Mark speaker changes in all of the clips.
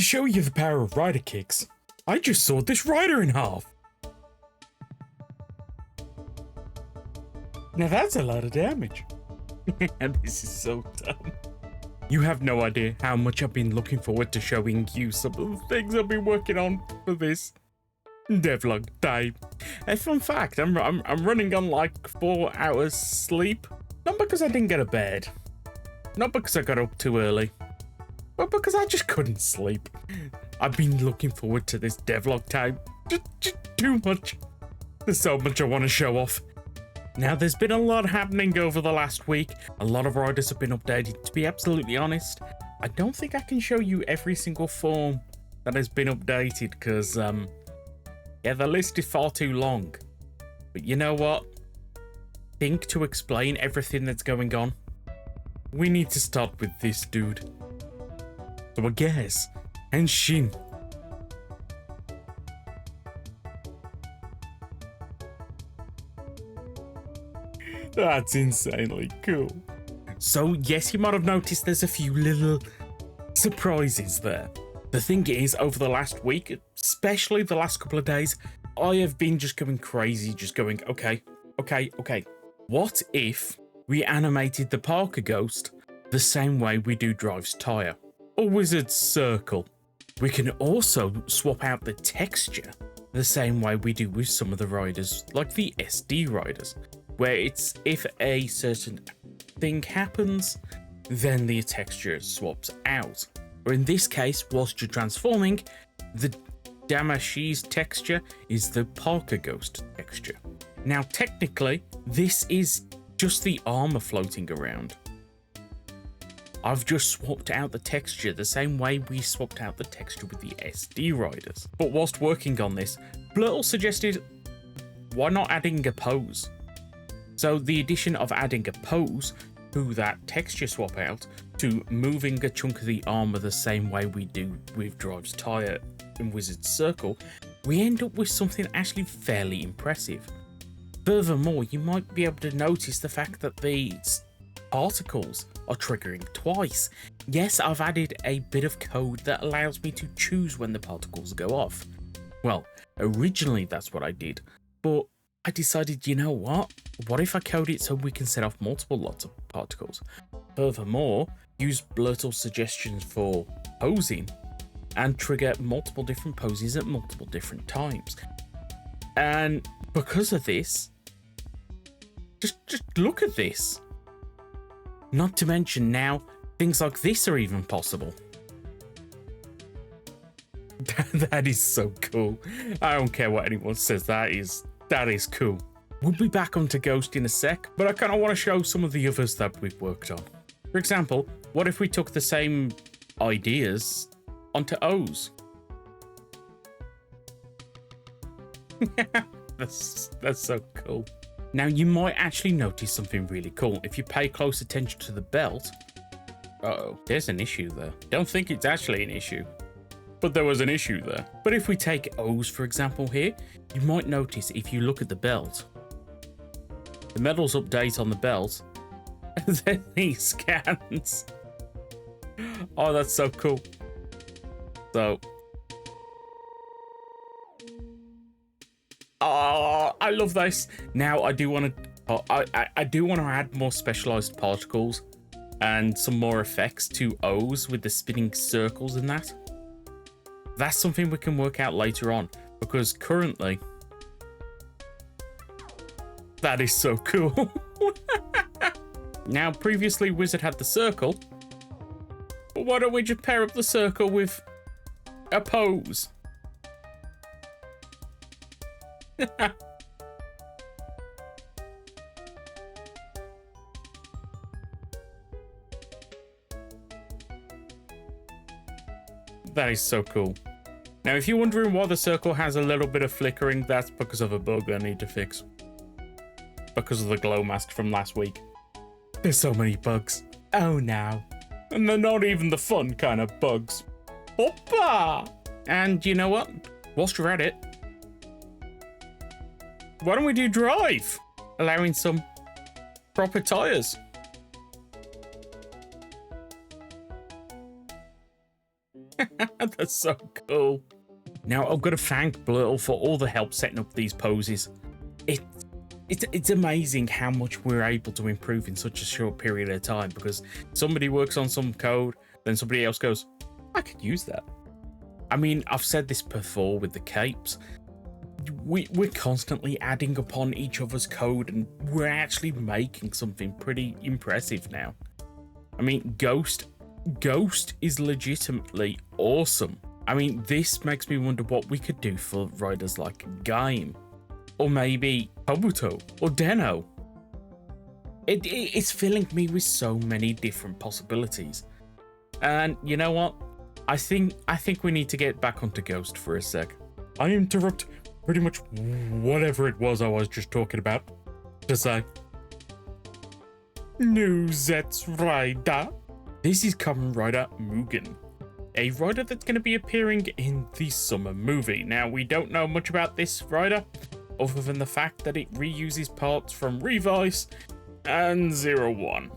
Speaker 1: show you the power of rider kicks, I just sawed this rider in half. Now that's a lot of damage. This is so dumb. You have no idea how much I've been looking forward to showing you some of the things I've been working on for this devlog time. A fun fact, I'm running on like 4 hours sleep. Not because I didn't get a bed. Not because I got up too early. But because I just couldn't sleep. I've been looking forward to this devlog time. Just too much. There's so much I want to show off. Now, there's been a lot happening over the last week. A lot of riders have been updated. To be absolutely honest, I don't think I can show you every single form that has been updated because, yeah, the list is far too long. But you know what? I think to explain everything that's going on, we need to start with this dude. So I guess, Henshin. That's insanely cool. So yes, you might have noticed there's a few little surprises there. The thing is, over the last week, especially the last couple of days, I have been just going crazy, just going, okay. What if we animated the Parker Ghost the same way we do Drive's Tire or Wizard's Circle? We can also swap out the texture the same way we do with some of the riders, like the SD riders, where it's if a certain thing happens, then the texture swaps out. Or in this case, whilst you're transforming, the Damashi's texture is the Parker Ghost texture. Now, technically, this is just the armor floating around. I've just swapped out the texture the same way we swapped out the texture with the SD riders. But whilst working on this, Blurtle suggested, why not adding a pose? So the addition of adding a pose to that texture swap out to moving a chunk of the armor the same way we do with Drive's Tire and Wizard's Circle, we end up with something actually fairly impressive. Furthermore, you might be able to notice the fact that these particles are triggering twice. Yes, I've added a bit of code that allows me to choose when the particles go off. Well, originally that's what I did, but I decided, you know what? What if I code it so we can set off multiple lots of particles? Furthermore, use Blurtle's suggestions for posing and trigger multiple different poses at multiple different times. And because of this, just look at this. Not to mention now, things like this are even possible. That is so cool. I don't care what anyone says, that is cool. We'll be back onto Ghost in a sec, but I kind of want to show some of the others that we've worked on. For example, what if we took the same ideas onto O's? That's so cool. Now, you might actually notice something really cool. If you pay close attention to the belt, uh-oh, there's an issue there. Don't think it's actually an issue, but there was an issue there. But if we take O's, for example, here, you might notice if you look at the belt, the medals update on the belt, and then these scans. Oh, that's so cool. So, oh, I love this. Now, I do want to, I do want to add more specialized particles and some more effects to O's with the spinning circles and that. That's something we can work out later on, because currently, that is so cool. Now, previously Wizard had the circle, but why don't we just pair up the circle with a pose? That is so cool. Now, if you're wondering why the circle has a little bit of flickering, that's because of a bug I need to fix. Because of the glow mask from last week. There's so many bugs. Oh, no. And they're not even the fun kind of bugs. Hoppa! And you know what? Whilst you're at it, why don't we do Drive? Allowing some proper tires. That's so cool. Now, I've got to thank Blurtle for all the help setting up these poses. It's amazing how much we're able to improve in such a short period of time, because somebody works on some code, then somebody else goes, I could use that. I mean, I've said this before with the capes. We're constantly adding upon each other's code, and we're actually making something pretty impressive now. I mean, Ghost is legitimately awesome. I mean, this makes me wonder what we could do for riders like Gaim, or maybe Kabuto, or Deno. It's filling me with so many different possibilities. And you know what? I think we need to get back onto Ghost for a sec. I interrupt pretty much whatever it was I was just talking about to say, new Zets rider. This is Kamen Rider Mugen, a rider that's going to be appearing in the summer movie. Now, we don't know much about this rider, other than the fact that it reuses parts from Revice and 01.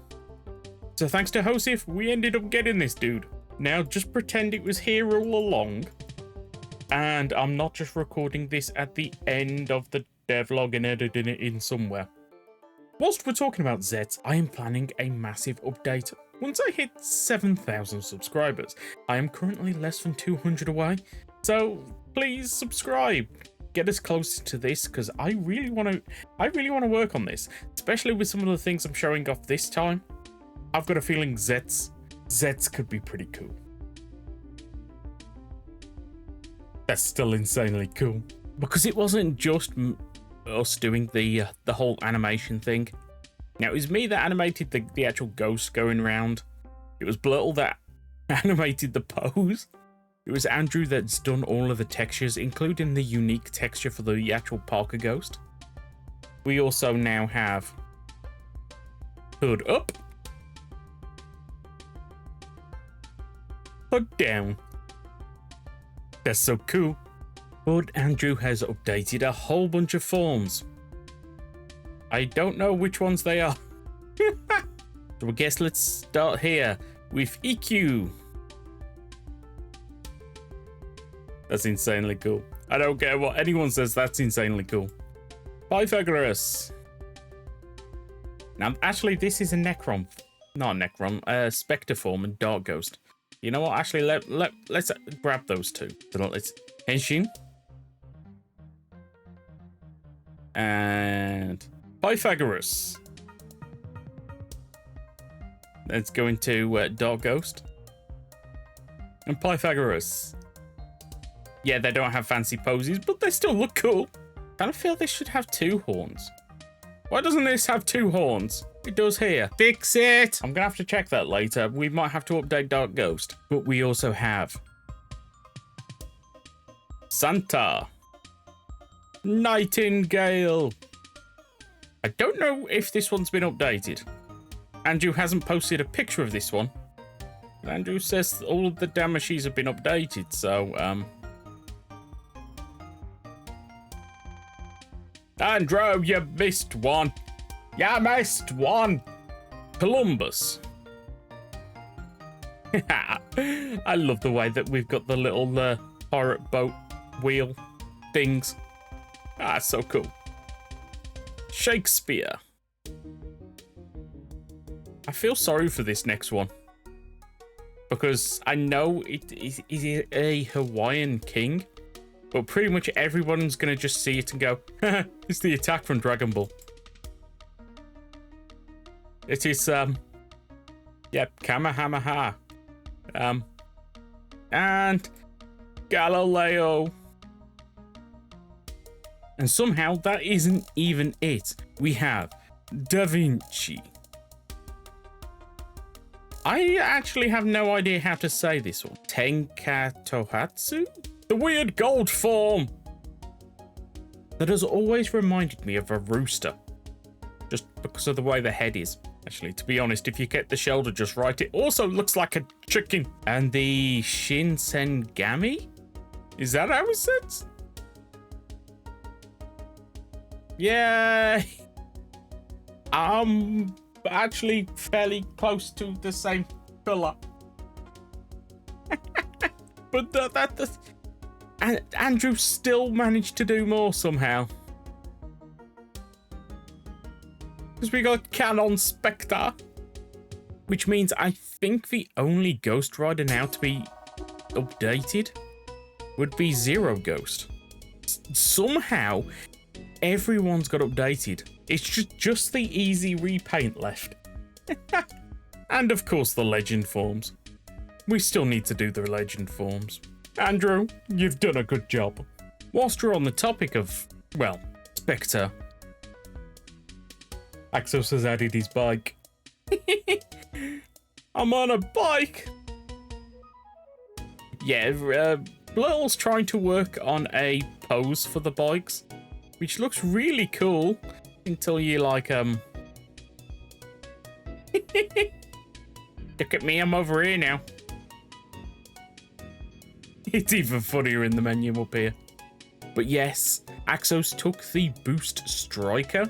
Speaker 1: So thanks to Hosif, we ended up getting this dude. Now, just pretend it was here all along, and I'm not just recording this at the end of the devlog and editing it in somewhere. Whilst we're talking about Zets, I am planning a massive update once I hit 7,000 subscribers. I am currently less than 200 away, so please subscribe. Get us closer to this, because I really want to work on this, especially with some of the things I'm showing off this time. I've got a feeling Zets could be pretty cool. That's still insanely cool, because it wasn't just us doing the whole animation thing. Now, it was me that animated the actual ghost going around. It was Blurtle that animated the pose. It was Andrew that's done all of the textures, including the unique texture for the actual Parker ghost. We also now have hood up, hood down. That's so cool. But Andrew has updated a whole bunch of forms. I don't know which ones they are. So I guess let's start here with EQ. That's insanely cool. I don't care what anyone says, that's insanely cool. Pythagoras. Now, actually, this is a Necron. Not a Necron, Spectre form and Dark Ghost. You know what? Actually, let's grab those two. So let's Henshin. And Pythagoras. Let's go into Dark Ghost. And Pythagoras. Yeah, they don't have fancy poses, but they still look cool. I kind of feel this should have two horns. Why doesn't this have two horns? It does here. Fix it! I'm gonna have to check that later. We might have to update Dark Ghost. But we also have Santa. Nightingale. I don't know if this one's been updated. Andrew hasn't posted a picture of this one. But Andrew says all of the Damashes have been updated, so Andrew, you missed one. You missed one. Columbus. I love the way that we've got the little pirate boat wheel things. Ah, so cool. Shakespeare. I feel sorry for this next one, because I know it is a Hawaiian king, but pretty much everyone's gonna just see it and go, it's the attack from Dragon Ball. It is, yep, Kamehameha. And Galileo. And somehow that isn't even it. We have Da Vinci. I actually have no idea how to say this one. Tenkatohatsu? The weird gold form. That has always reminded me of a rooster. Just because of the way the head is. Actually, to be honest, if you get the shoulder just right, it also looks like a chicken. And the Shinsengami? Is that how it says? Yeah. I'm actually fairly close to the same color. But and Andrew still managed to do more somehow. Because we got Canon Spectre, which means I think the only Ghost Rider now to be updated would be Zero Ghost. Somehow, everyone's got updated. It's just the easy repaint left. And of course the legend forms. We still need to do the legend forms. Andrew, you've done a good job. Whilst we're on the topic of, well, Spectre, Axos has added his bike. I'm on a bike! Yeah, Little's trying to work on a pose for the bikes, which looks really cool until you like, Look at me, I'm over here now. It's even funnier in the menu up here. But yes, Axos took the Boost Striker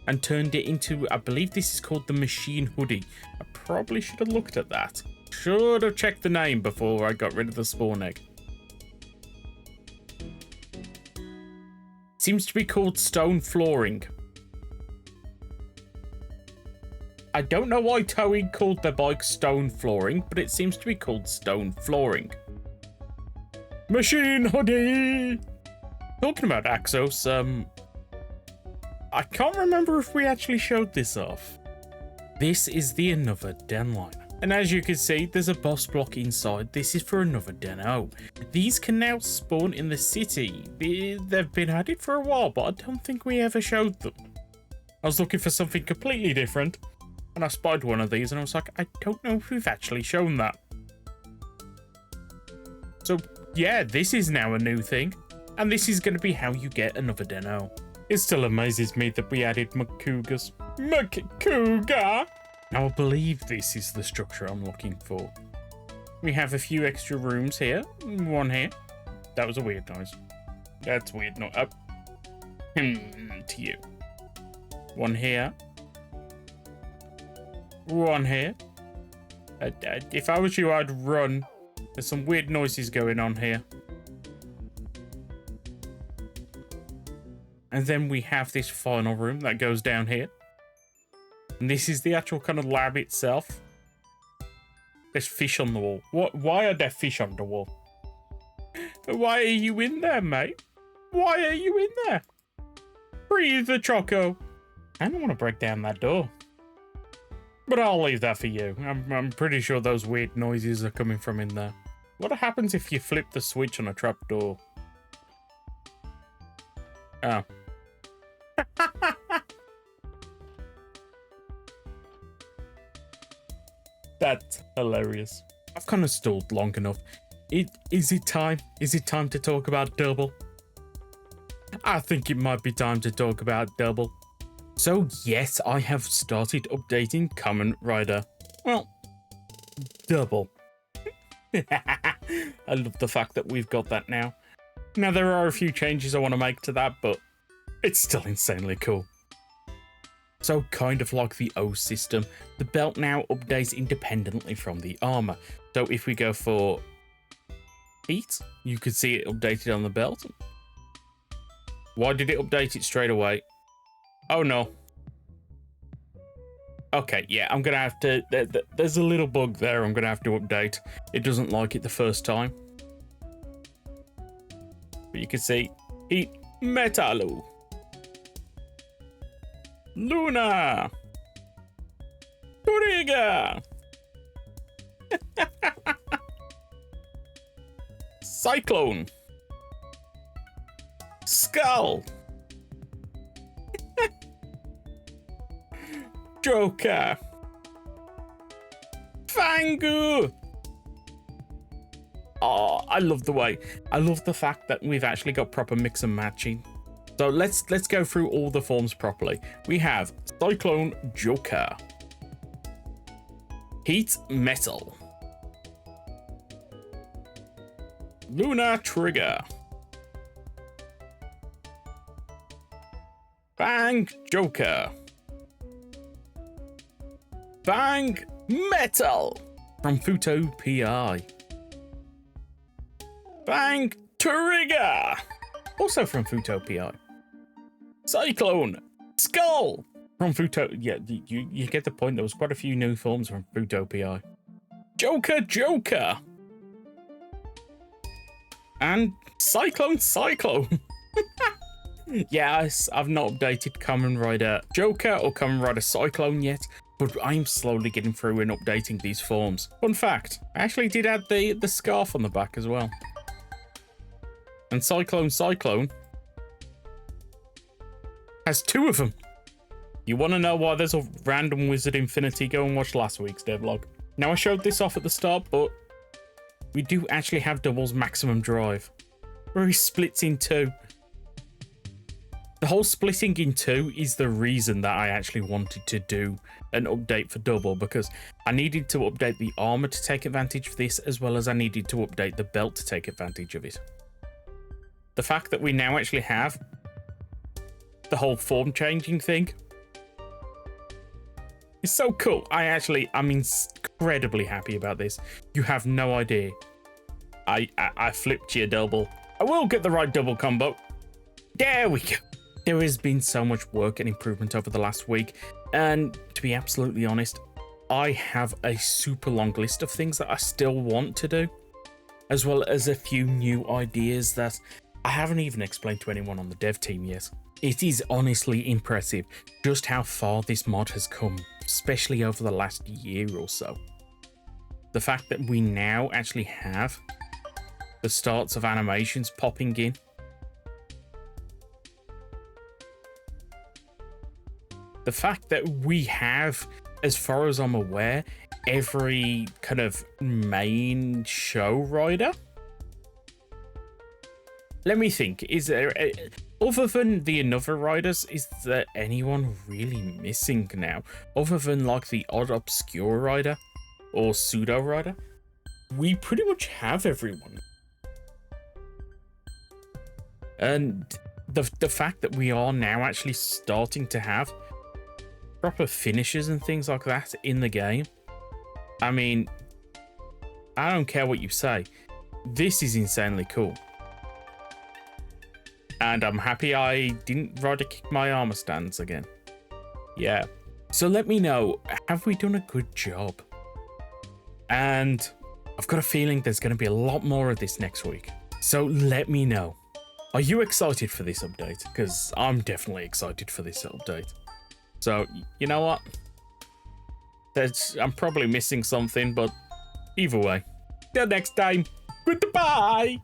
Speaker 1: and turned it into, I believe this is called the Machine Hoodie. I probably should have looked at that. Should have checked the name before I got rid of the spawn egg. Seems to be called Stone Flooring. I don't know why Toei called their bike Stone Flooring, but it seems to be called Stone Flooring. Machine Hoodie! Talking about Axos, I can't remember if we actually showed this off. This is the Another Den line. And as you can see, there's a boss block inside. This is for Another Den. Oh, these can now spawn in the city. They've been added for a while, but I don't think we ever showed them. I was looking for something completely different, and I spied one of these, and I was like, I don't know if we've actually shown that. So, yeah, this is now a new thing, and this is going to be how you get Another Den. It still amazes me that we added Makugas. Makuga! Now, I believe this is the structure I'm looking for. We have a few extra rooms here. One here. That was a weird noise. That's weird. No, to you. One here. One here. If I was you, I'd run. There's some weird noises going on here. And then we have this final room that goes down here. And this is the actual kind of lab itself. There's fish on the wall. What? Why are there fish on the wall? Why are you in there, mate? Why are you in there? Breathe the choco. I don't want to break down that door. But I'll leave that for you. I'm pretty sure those weird noises are coming from in there. What happens if you flip the switch on a trapdoor? Oh. That's hilarious. I've kind of stalled long enough. Is it time? Is it time to talk about Double? I think it might be time to talk about Double. So yes, I have started updating Kamen Rider. Well, Double. I love the fact that we've got that now. Now there are a few changes I want to make to that, but it's still insanely cool. So kind of like the O system, the belt now updates independently from the armor. So if we go for heat, you can see it updated on the belt. Why did it update it straight away? Oh no. Okay, yeah, I'm gonna have to, there's a little bug there I'm gonna have to update. It doesn't like it the first time. But you can see, heat metalu. Luna! Kuriga! Cyclone! Skull! Joker! Fangu! Oh, I love the way. I love the fact that we've actually got proper mix and matching. So let's go through all the forms properly. We have Cyclone Joker, Heat Metal, Luna Trigger, Bang Joker, Bang Metal from Futo PI, Bang Trigger, also from Futopia. Cyclone Skull from Futo. Yeah, you get the point. There was quite a few new forms from Futopia. Joker. And Cyclone. Yes, I've not updated Kamen Rider Joker or Kamen Rider Cyclone yet, but I'm slowly getting through and updating these forms. Fun fact, I actually did add the scarf on the back as well. And Cyclone has 2 of them. You want to know why there's a random Wizard Infinity? Go and watch last week's devlog. Now, I showed this off at the start, but we do actually have Double's maximum drive, where he splits in 2. The whole splitting in 2 is the reason that I actually wanted to do an update for Double, because I needed to update the armor to take advantage of this, as well as I needed to update the belt to take advantage of it. The fact that we now actually have the whole form changing thing is so cool. I'm incredibly happy about this. You have no idea. I flipped you a double. I will get the right double combo. There we go. There has been so much work and improvement over the last week, and to be absolutely honest, I have a super long list of things that I still want to do, as well as a few new ideas that I haven't even explained to anyone on the dev team yet. It is honestly impressive just how far this mod has come, especially over the last year or so. The fact that we now actually have the starts of animations popping in. The fact that we have, as far as I'm aware, every kind of main show rider. Let me think. Is there, other than the Another Riders, is there anyone really missing now? Other than like the odd obscure rider or pseudo rider? We pretty much have everyone. And the fact that we are now actually starting to have proper finishes and things like that in the game. I mean, I don't care what you say. This is insanely cool. And I'm happy I didn't rather kick my armor stands again. Yeah. So let me know, have we done a good job? And I've got a feeling there's going to be a lot more of this next week. So let me know. Are you excited for this update? Because I'm definitely excited for this update. So, you know what? I'm probably missing something, but either way. Till next time, goodbye!